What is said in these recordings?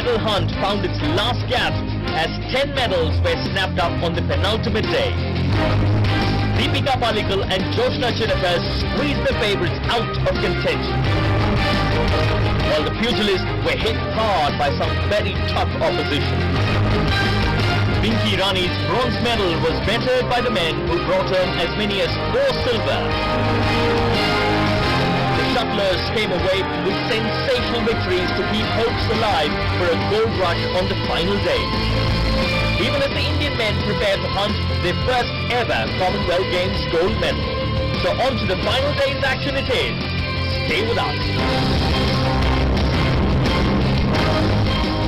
medal hunt found its last gasp as 10 medals were snapped up on the penultimate day. Deepika Pallikal and Jyotsna Chidaker squeezed the favourites out of contention, while the pugilists were hit hard by some very tough opposition. Pinky Rani's bronze medal was bettered by the men who brought home as many as 4 silver. The shuttlers came away with sensational victories to keep hopes alive for a gold rush on the final day. Even as the Indian men prepare to hunt their first ever Commonwealth Games gold medal. So on to the final day's action it is. Stay with us.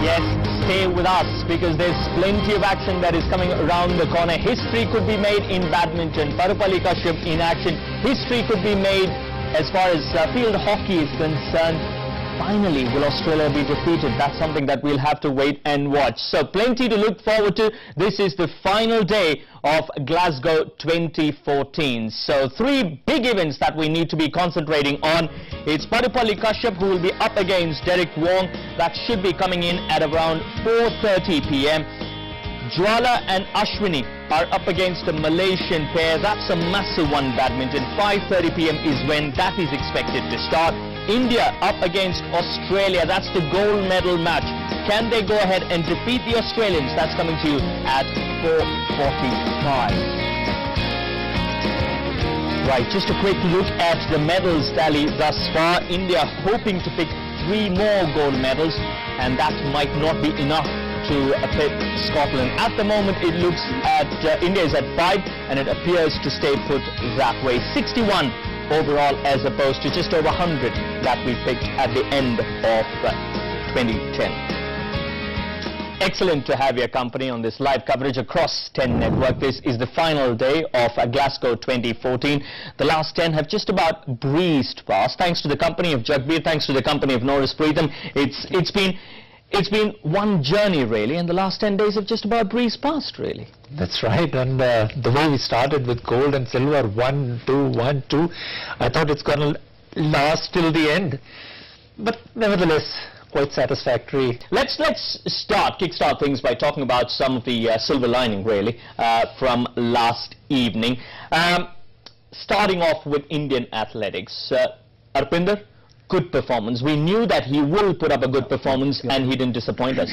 Yes, stay with us because there's plenty of action that is coming around the corner. History could be made in badminton. Parupalli Kashyap in action. History could be made as far as field hockey is concerned. Finally, will Australia be defeated? That's something that we'll have to wait and watch. So plenty to look forward to. This is the final day of Glasgow 2014. So 3 big events that we need to be concentrating on. It's Parupalli Kashyap who will be up against Derek Wong. That should be coming in at around 4:30 p.m. Jwala and Ashwini are up against a Malaysian pair. That's a massive one badminton. 5:30 p.m. is when that is expected to start. India up against Australia. That's the gold medal match. Can they go ahead and defeat the Australians? That's coming to you at 4:45. Right, just a quick look at the medals tally thus far. India hoping to pick 3 more gold medals, and that might not be enough to pit Scotland. At the moment, it looks at India is at 5, and it appears to stay put that way. 61 overall, as opposed to just over 100 that we picked at the end of 2010. Excellent to have your company on this live coverage across 10 Network. This is the final day of Glasgow 2014. The last 10 have just about breezed past. Thanks to the company of Jagbir, thanks to the company of Norris Preetham. It's been one journey really, and the last 10 days have just about breezed past really. That's right, and the way we started with gold and silver, 1, 2, 1, 2, I thought it's going to last till the end. But nevertheless, quite satisfactory. Let's kickstart things by talking about some of the silver lining really from last evening. Starting off with Indian athletics. Arpinder, good performance. We knew that he will put up a good performance, and he didn't disappoint us.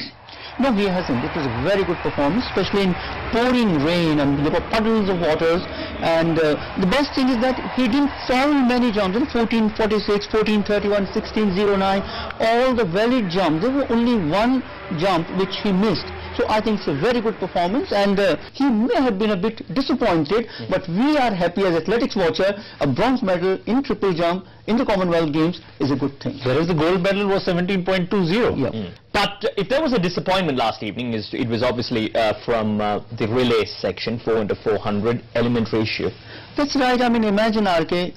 No, he hasn't. It was a very good performance, especially in pouring rain, and there were puddles of waters. And the best thing is that he didn't foul many jumps. In 14:46, 14:31, 16:09, all the valid jumps. There were only one jump which he missed. So I think it's a very good performance, and he may have been a bit disappointed, but we are happy as athletics watcher. A bronze medal in triple jump in the Commonwealth Games is a good thing. Whereas the gold medal was 17.20. Yeah. But if there was a disappointment last evening, it was obviously from the relay section, 4x400 element ratio. That's right. I mean, imagine, RK,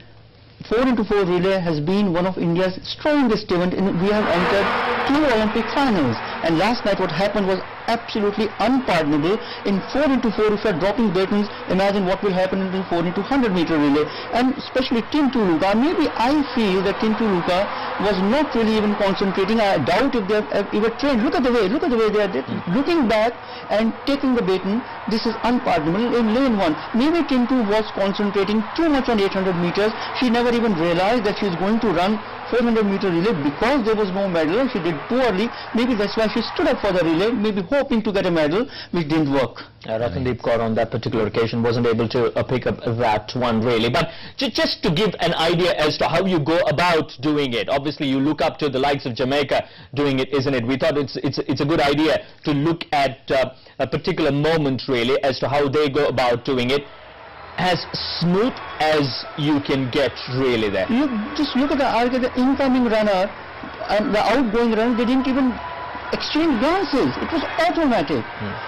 4x4 relay has been one of India's strongest event, and we have entered 2 Olympic finals. And last night what happened was absolutely unpardonable. In 4x4, if you are dropping batons, imagine what will happen in the 4x100 meter relay. And especially Tintu Luka, maybe I feel that Tintu Luka was not really even concentrating. I doubt if they have even trained. Look at the way they are looking back and taking the baton. This is unpardonable. In lane 1, maybe Tintu was concentrating too much on 800 meters. She never even realized that she was going to run 400 meter relay because there was no medal. She did poorly. Maybe that's why she stood up for the relay, maybe hoping to get a medal, which didn't work. Ratandeep Kaur on that particular occasion wasn't able to pick up that one really. But just to give an idea as to how you go about doing it, obviously you look up to the likes of Jamaica doing it, isn't it? We thought it's a good idea to look at a particular moment really as to how they go about doing it. As smooth as you can get really there. You just look at the incoming runner and the outgoing runner, they didn't even exchange glances. It was automatic.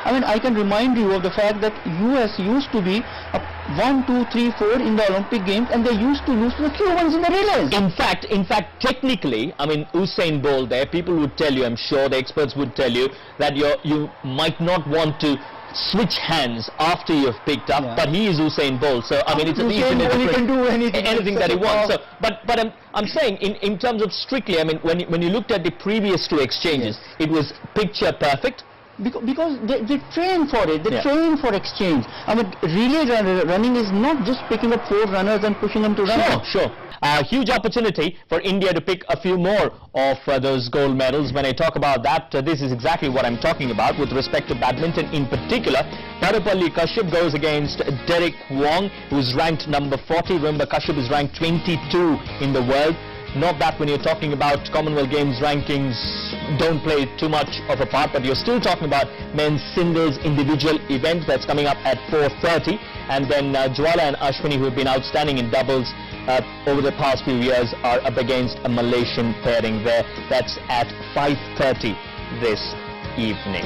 I mean, I can remind you of the fact that US used to be a 1, 2, 3, 4 in the Olympic Games, and they used to lose to the Cubans in the relays. In fact, technically, I mean, Usain Bolt there, people would tell you, I'm sure the experts would tell you, that you might not want to switch hands after you've picked up, Yeah. but he is Usain Bolt, so I mean it's Usain Bolt, he can do anything that he wants. So, Such but I'm saying in terms of strictly, I mean when you looked at the previous two exchanges, it was picture perfect. Because they train for it, they Yeah. train for exchange. I mean, relay running is not just picking up 4 runners and pushing them to run. Sure. Huge opportunity for India to pick a few more of those gold medals. When I talk about that, this is exactly what I'm talking about with respect to badminton in particular. Parupalli Kashyap goes against Derek Wong, who's ranked number 40. Remember, Kashyap is ranked 22 in the world. Not that when you're talking about Commonwealth Games rankings don't play too much of a part, but you're still talking about men's singles individual event that's coming up at 4:30, and then Jwala and Ashwini, who have been outstanding in doubles over the past few years, are up against a Malaysian pairing there. That's at 5:30 this evening.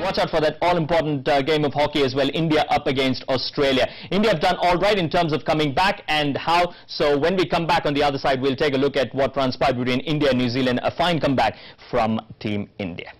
Watch out for that all-important game of hockey as well. India up against Australia. India have done all right in terms of coming back and how. So when we come back on the other side, we'll take a look at what transpired between India and New Zealand. A fine comeback from Team India.